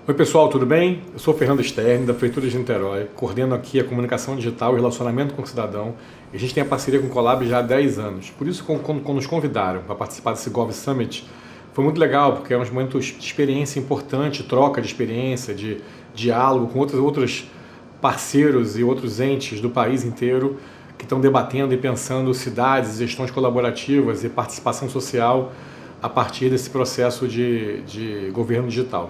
Oi pessoal, tudo bem? Eu sou o Fernando Stern, da Prefeitura de Niterói, coordeno aqui a comunicação digital e relacionamento com o cidadão. E a gente tem a parceria com o Colab já há 10 anos. Por isso, quando nos convidaram para participar desse Gov Summit, foi muito legal, porque é um momento de experiência importante, troca de experiência, de diálogo com outros parceiros e outros entes do país inteiro que estão debatendo e pensando cidades, gestões colaborativas e participação social a partir desse processo de governo digital.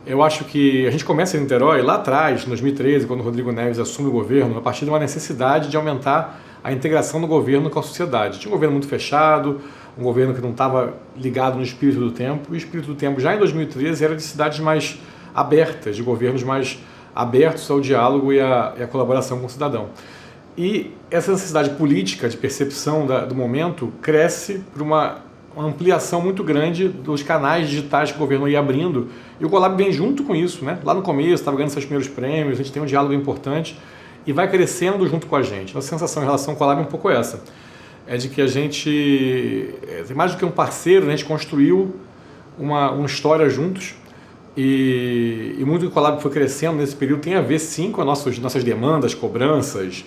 Eu acho que a gente começa em Niterói lá atrás, em 2013, quando o Rodrigo Neves assume o governo, a partir de uma necessidade de aumentar a integração do governo com a sociedade. Tinha um governo muito fechado, um governo que não estava ligado no espírito do tempo, e o espírito do tempo já em 2013 era de cidades mais abertas, de governos mais abertos ao diálogo e à colaboração com o cidadão. E essa necessidade política de percepção do momento cresce por uma ampliação muito grande dos canais digitais que o governo ia abrindo, e o Colab vem junto com isso, né? Lá no começo estava ganhando seus primeiros prêmios, a gente tem um diálogo importante e vai crescendo junto com a gente. A sensação em relação ao Colab é um pouco essa, é de que a gente, mais do que um parceiro, a gente construiu uma história juntos, e muito do que o Colab foi crescendo nesse período tem a ver sim com as nossas demandas, cobranças,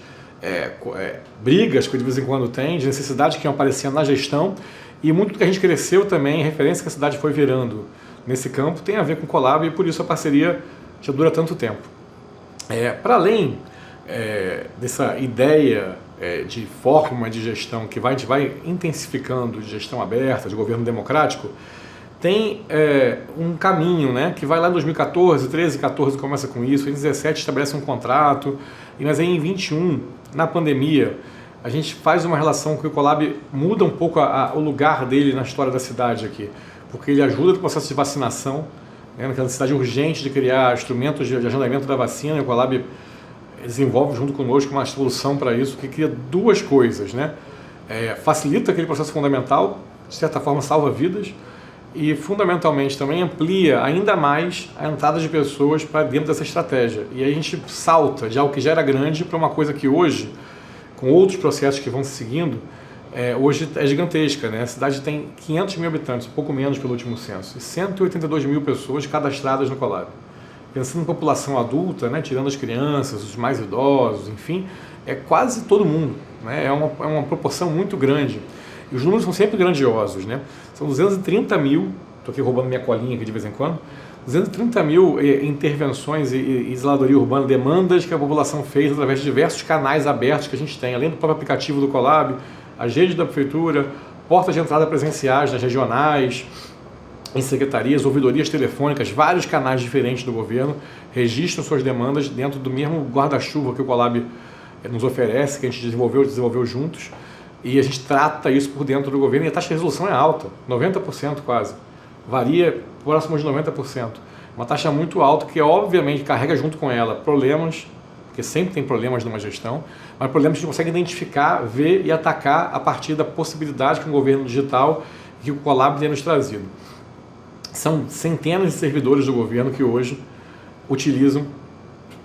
brigas que de vez em quando tem, de necessidades que iam aparecendo na gestão. E muito do que a gente cresceu também, referência que a cidade foi virando nesse campo, tem a ver com o Colab, e por isso a parceria já dura tanto tempo. Para além dessa ideia de forma de gestão que a gente vai intensificando, de gestão aberta, de governo democrático, tem um caminho, né, que vai lá em 2014, 13, 14 começa com isso, em 17 estabelece um contrato, mas aí em 21, na pandemia, a gente faz uma relação que o Colab muda um pouco o lugar dele na história da cidade aqui, porque ele ajuda no processo de vacinação, né, naquela necessidade urgente de criar instrumentos de agendamento da vacina, e o Colab desenvolve junto conosco uma solução para isso, que cria duas coisas, né? Facilita aquele processo fundamental, de certa forma salva vidas, e fundamentalmente também amplia ainda mais a entrada de pessoas para dentro dessa estratégia. E aí a gente salta de algo que já era grande para uma coisa que hoje, com outros processos que vão se seguindo, hoje é gigantesca, né? A cidade tem 500 mil habitantes, um pouco menos pelo último censo, e 182 mil pessoas cadastradas no Colab. Pensando em população adulta, né, tirando as crianças, os mais idosos, enfim, é quase todo mundo, né? É uma proporção muito grande. E os números são sempre grandiosos, né? São 230 mil, estou aqui roubando minha colinha aqui de vez em quando, 230 mil intervenções e zeladoria urbana, demandas que a população fez através de diversos canais abertos que a gente tem, além do próprio aplicativo do Colab, as redes da prefeitura, portas de entrada presenciais nas regionais, em secretarias, ouvidorias telefônicas, vários canais diferentes do governo registram suas demandas dentro do mesmo guarda-chuva que o Colab nos oferece, que a gente desenvolveu juntos, e a gente trata isso por dentro do governo, e a taxa de resolução é alta, 90% quase. Varia próximo de 90%. Uma taxa muito alta que, obviamente, carrega junto com ela problemas, porque sempre tem problemas numa gestão, mas problemas que a gente consegue identificar, ver e atacar a partir da possibilidade que um governo digital que o Colab tem nos trazido. São centenas de servidores do governo que hoje utilizam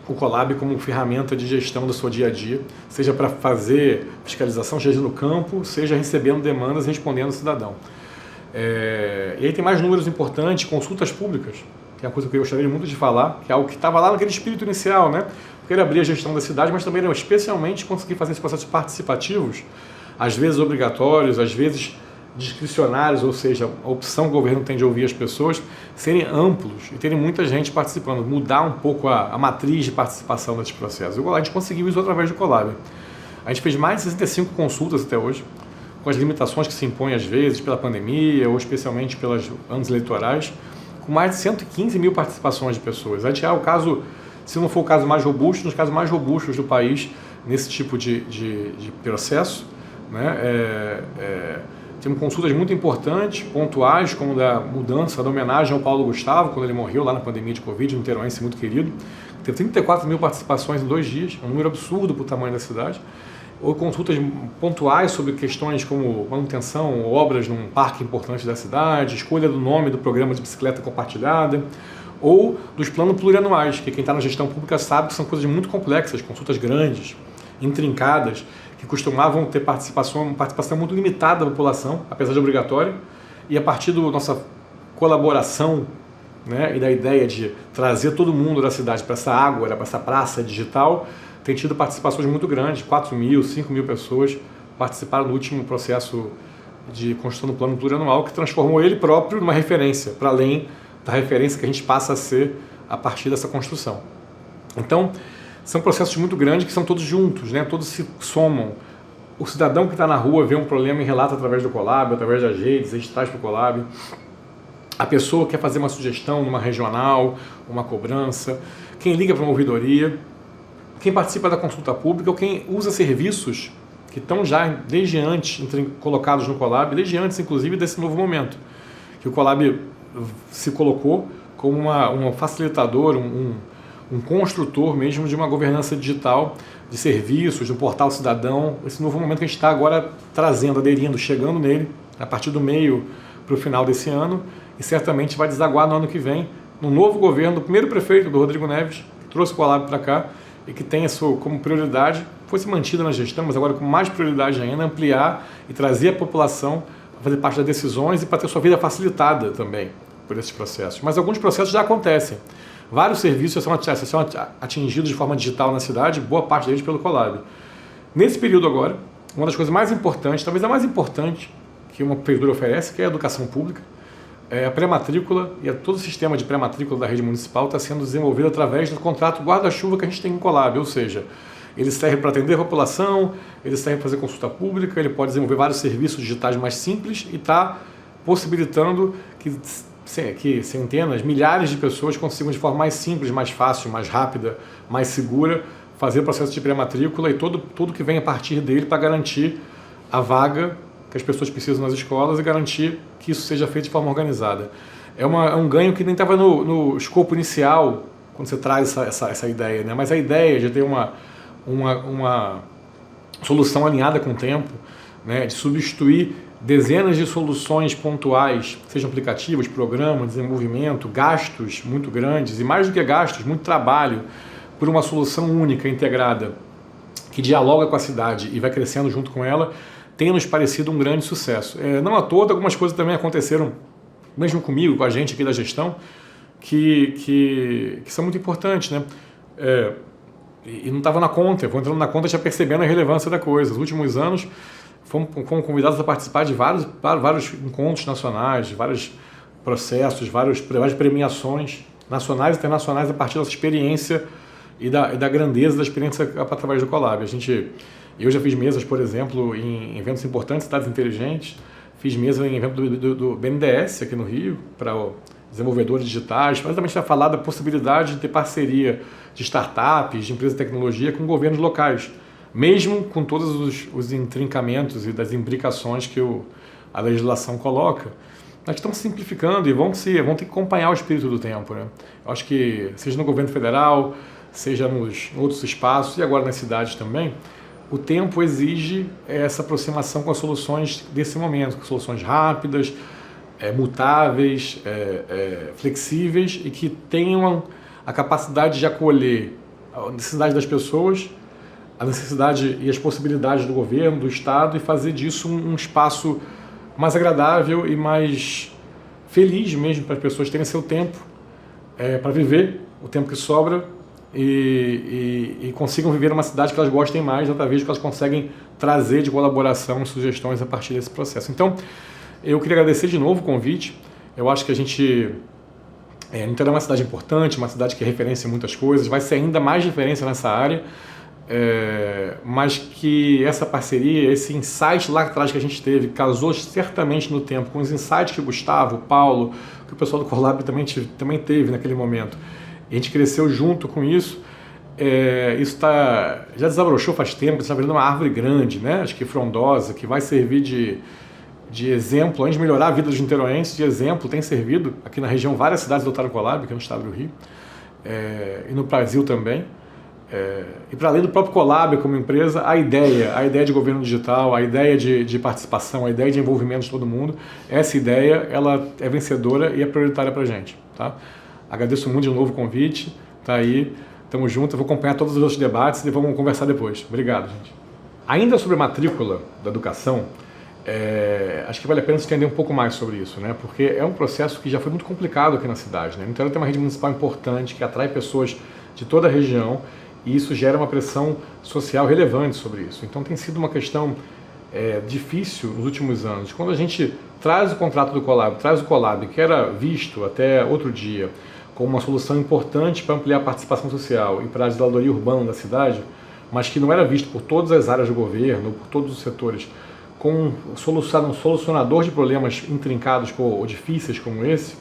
o Colab como ferramenta de gestão do seu dia a dia, seja para fazer fiscalização, seja no campo, seja recebendo demandas e respondendo ao cidadão. E aí tem mais números importantes, consultas públicas, que é uma coisa que eu gostaria muito de falar, que é algo que estava lá naquele espírito inicial, né? Porque ele abria a gestão da cidade, mas também era especialmente conseguir fazer esses processos participativos, às vezes obrigatórios, às vezes discricionários, ou seja, a opção que o governo tem de ouvir as pessoas, serem amplos e terem muita gente participando, mudar um pouco a matriz de participação desses processos. A gente conseguiu isso através do Colab. A gente fez mais de 65 consultas até hoje, com as limitações que se impõem às vezes pela pandemia ou especialmente pelos anos eleitorais, com mais de 115 mil participações de pessoas. A gente é o caso, se não for o caso mais robusto, nos casos mais robustos do país nesse tipo de processo, né? Temos consultas muito importantes, pontuais, como da mudança, da homenagem ao Paulo Gustavo, quando ele morreu lá na pandemia de Covid, um niteroense muito querido. Teve 34 mil participações em 2 dias, um número absurdo para o tamanho da cidade. Ou consultas pontuais sobre questões como manutenção ou obras num parque importante da cidade, escolha do nome do programa de bicicleta compartilhada, ou dos planos plurianuais, que quem está na gestão pública sabe que são coisas muito complexas, consultas grandes, intrincadas, que costumavam ter participação muito limitada da população, apesar de obrigatória, e a partir da nossa colaboração né, e da ideia de trazer todo mundo da cidade para essa ágora, para essa praça digital, tem tido participações muito grandes, 4.000, 5.000 pessoas participaram do último processo de construção do plano plurianual, que transformou ele próprio numa referência, para além da referência que a gente passa a ser a partir dessa construção. Então, são processos muito grandes que são todos juntos, né? Todos se somam. O cidadão que está na rua vê um problema e relata através do Colab, através das redes, a gente traz para o Colab. A pessoa quer fazer uma sugestão numa regional, uma cobrança, quem liga para uma ouvidoria, quem participa da consulta pública ou quem usa serviços que estão já desde antes colocados no Colab, desde antes inclusive desse novo momento, que o Colab se colocou como um facilitador, um construtor mesmo de uma governança digital, de serviços, de um portal cidadão, esse novo momento que a gente está agora trazendo, aderindo, chegando nele, a partir do meio para o final desse ano, e certamente vai desaguar no ano que vem, no novo governo, do primeiro prefeito, do Rodrigo Neves, que trouxe o Colab para cá, e que tem isso como prioridade, fosse mantida na gestão, mas agora com mais prioridade ainda, ampliar e trazer a população a fazer parte das decisões e para ter sua vida facilitada também por esses processos. Mas alguns processos já acontecem. Vários serviços são atingidos de forma digital na cidade, boa parte deles pelo Colab. Nesse período agora, uma das coisas mais importantes, talvez a mais importante que uma prefeitura oferece, que é a educação pública, a pré-matrícula e todo o sistema de pré-matrícula da rede municipal está sendo desenvolvido através do contrato guarda-chuva que a gente tem com o Colab, ou seja, ele serve para atender a população, ele serve para fazer consulta pública, ele pode desenvolver vários serviços digitais mais simples e está possibilitando que centenas, milhares de pessoas consigam de forma mais simples, mais fácil, mais rápida, mais segura, fazer o processo de pré-matrícula e tudo que vem a partir dele para garantir a vaga que as pessoas precisam nas escolas e garantir que isso seja feito de forma organizada. É um ganho que nem estava no escopo inicial, quando você traz essa ideia, né? Mas a ideia de ter uma solução alinhada com o tempo, né? De substituir dezenas de soluções pontuais, sejam aplicativos, programas, desenvolvimento, gastos muito grandes e mais do que gastos, muito trabalho, por uma solução única, integrada, que dialoga com a cidade e vai crescendo junto com ela, tem nos parecido um grande sucesso. Não à toa, algumas coisas também aconteceram, mesmo comigo, com a gente aqui da gestão, que são muito importantes, né? E não estava na conta, eu vou entrando na conta já percebendo a relevância da coisa. Nos últimos anos, fomos convidados a participar de vários encontros nacionais, de vários processos, várias premiações nacionais e internacionais a partir dessa experiência e da grandeza da experiência através do Colab. Eu já fiz mesas, por exemplo, em eventos importantes, cidades inteligentes, fiz mesa em evento do BNDES aqui no Rio, para desenvolvedores digitais, mas também a gente vai falar da possibilidade de ter parceria de startups, de empresas de tecnologia com governos locais, mesmo com todos os intrincamentos e das imbricações que a legislação coloca. Nós estamos simplificando e vão ter que acompanhar o espírito do tempo, né? Eu acho que, seja no governo federal, seja nos outros espaços e agora nas cidades também, o tempo exige essa aproximação com as soluções desse momento, com soluções rápidas, mutáveis, flexíveis e que tenham a capacidade de acolher a necessidade das pessoas, a necessidade e as possibilidades do governo, do Estado e fazer disso um espaço mais agradável e mais feliz mesmo para as pessoas terem seu tempo para viver, o tempo que sobra e consigam viver numa cidade que elas gostem mais, através do que elas conseguem trazer de colaboração e sugestões a partir desse processo. Então, eu queria agradecer de novo o convite. Eu acho que a gente... Niterói é uma cidade importante, uma cidade que é referência em muitas coisas, vai ser ainda mais referência nessa área, mas que essa parceria, esse insight lá atrás que a gente teve, casou certamente no tempo com os insights que o Gustavo, o Paulo, que o pessoal do Colab também teve naquele momento. E a gente cresceu junto com isso. Isso já desabrochou faz tempo, está virando uma árvore grande, né? Acho que frondosa, que vai servir de exemplo, antes de melhorar a vida dos niteroenses, de exemplo, tem servido aqui na região várias cidades adotaram o Colab, aqui no estado do Rio, e no Brasil também. E para além do próprio Colab como empresa, a ideia de governo digital, a ideia de participação, a ideia de envolvimento de todo mundo, essa ideia ela é vencedora e é prioritária para a gente. Tá? Agradeço muito de novo o convite, tá aí, estamos juntos, eu vou acompanhar todos os outros debates e vamos conversar depois. Obrigado, gente. Ainda sobre a matrícula da educação, acho que vale a pena se entender um pouco mais sobre isso, né? Porque é um processo que já foi muito complicado aqui na cidade, né? No interior tem uma rede municipal importante que atrai pessoas de toda a região e isso gera uma pressão social relevante sobre isso. Então tem sido uma questão difícil nos últimos anos. Quando a gente traz o contrato do Colab, traz o Colab, que era visto até outro dia como uma solução importante para ampliar a participação social e para a zeladoria urbana da cidade, mas que não era visto por todas as áreas do governo, por todos os setores, com um solucionador de problemas intrincados ou difíceis como esse,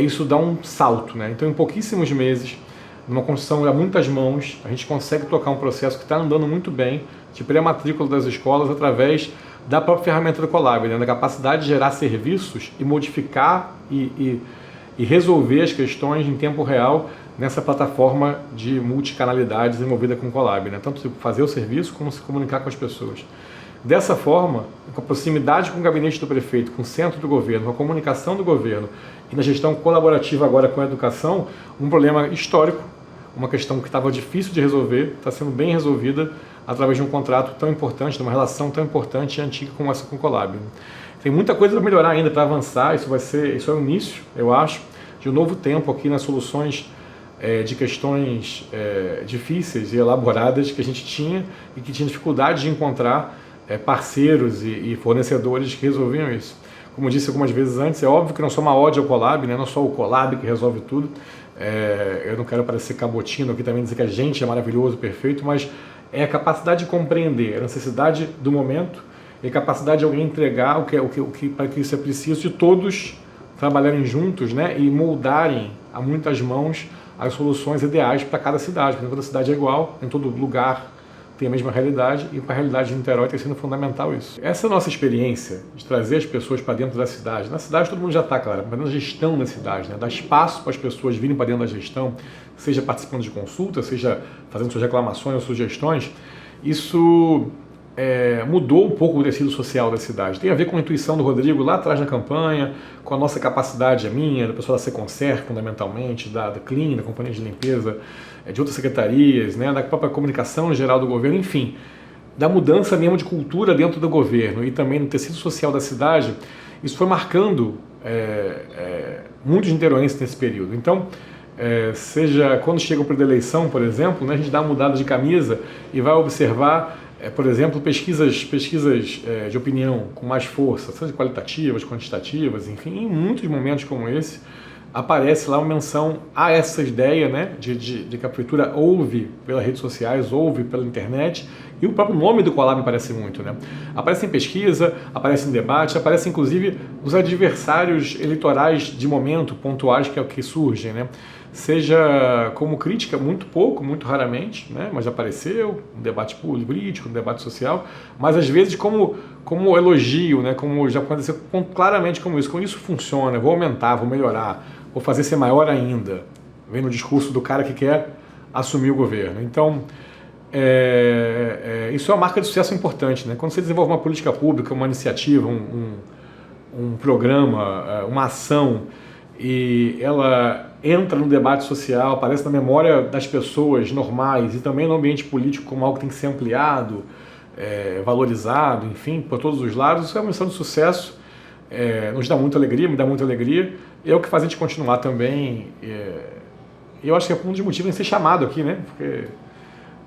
isso dá um salto, né? Então, em pouquíssimos meses, numa construção a muitas mãos, a gente consegue tocar um processo que está andando muito bem de pré-matrícula das escolas através da própria ferramenta do Colab, né? Da capacidade de gerar serviços e modificar e resolver as questões em tempo real nessa plataforma de multicanalidade desenvolvida com o Colab, né? Tanto fazer o serviço como se comunicar com as pessoas. Dessa forma, com a proximidade com o gabinete do prefeito, com o centro do governo, com a comunicação do governo e na gestão colaborativa agora com a educação, um problema histórico, uma questão que estava difícil de resolver, está sendo bem resolvida através de um contrato tão importante, de uma relação tão importante e antiga como essa com o Colab. Tem muita coisa para melhorar ainda, para avançar, isso é o início, eu acho, de um novo tempo aqui nas soluções de questões difíceis e elaboradas que a gente tinha e que tinha dificuldade de encontrar parceiros e fornecedores que resolviam isso. Como eu disse algumas vezes antes, é óbvio que não sou uma ode ao Colab, né? Não só o Colab que resolve tudo. Eu não quero parecer cabotino aqui também dizer que a gente é maravilhoso, perfeito, mas é a capacidade de compreender a necessidade do momento e a capacidade de alguém entregar para que isso é preciso de todos trabalharem juntos, né? E moldarem a muitas mãos as soluções ideais para cada cidade, porque toda cidade é igual, em todo lugar tem a mesma realidade e para a realidade de Niterói tem sido fundamental isso. Essa nossa experiência de trazer as pessoas para dentro da cidade, na cidade todo mundo já está, claro, mas na gestão da cidade, né? Dar espaço para as pessoas virem para dentro da gestão, seja participando de consultas, seja fazendo suas reclamações ou sugestões, isso mudou um pouco o tecido social da cidade. Tem a ver com a intuição do Rodrigo lá atrás na campanha, com a nossa capacidade, a minha, da pessoa da Seconcer, fundamentalmente, da Clean, da Companhia de Limpeza, de outras secretarias, né, da própria comunicação geral do governo, enfim, da mudança mesmo de cultura dentro do governo e também no tecido social da cidade. Isso foi marcando muitos niteroenses nesse período. Então, seja quando chega o período da eleição, por exemplo, né, a gente dá uma mudada de camisa e vai observar por exemplo, pesquisas de opinião com mais força, seja qualitativas, quantitativas, enfim, em muitos momentos como esse, aparece lá uma menção a essa ideia, né, de que a prefeitura ouve pelas redes sociais, ouve pela internet, e o próprio nome do Colab aparece muito, né? Aparece em pesquisa, aparece em debate, aparece inclusive os adversários eleitorais de momento, pontuais que surgem, né? Seja como crítica, muito pouco, muito raramente, né? Mas apareceu um debate político, um debate social, mas às vezes como elogio, né? Como já aconteceu claramente como isso funciona, vou aumentar, vou melhorar, vou fazer ser maior ainda, vem no discurso do cara que quer assumir o governo. Então, isso é uma marca de sucesso importante, né? Quando você desenvolve uma política pública, uma iniciativa, um programa, uma ação, e ela entra no debate social, aparece na memória das pessoas normais e também no ambiente político como algo que tem que ser ampliado, valorizado, enfim, por todos os lados, isso é uma missão de sucesso, nos dá muita alegria, me dá muita alegria, e é o que faz a gente continuar também. E eu acho que é um dos motivos de ser chamado aqui, né? Porque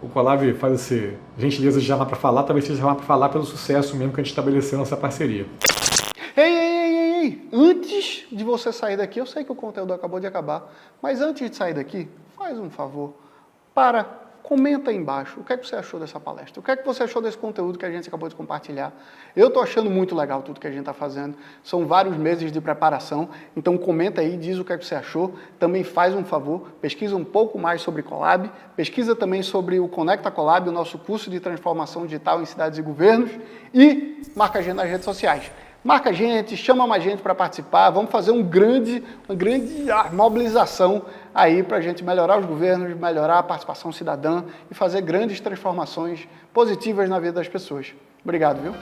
o Colab faz essa gentileza de chamar para falar, talvez seja chamar para falar pelo sucesso mesmo que a gente estabeleceu nessa parceria. Ei! Antes de você sair daqui, eu sei que o conteúdo acabou de acabar, mas antes de sair daqui, faz um favor, comenta aí embaixo o que é que você achou dessa palestra, o que é que você achou desse conteúdo que a gente acabou de compartilhar. Eu estou achando muito legal tudo que a gente está fazendo, são vários meses de preparação, então comenta aí, diz o que é que você achou, também faz um favor, pesquisa um pouco mais sobre Colab, pesquisa também sobre o Conecta Colab, o nosso curso de transformação digital em cidades e governos, e marca a gente nas redes sociais. Marca a gente, chama mais gente para participar, vamos fazer uma grande mobilização aí para a gente melhorar os governos, melhorar a participação cidadã e fazer grandes transformações positivas na vida das pessoas. Obrigado, viu?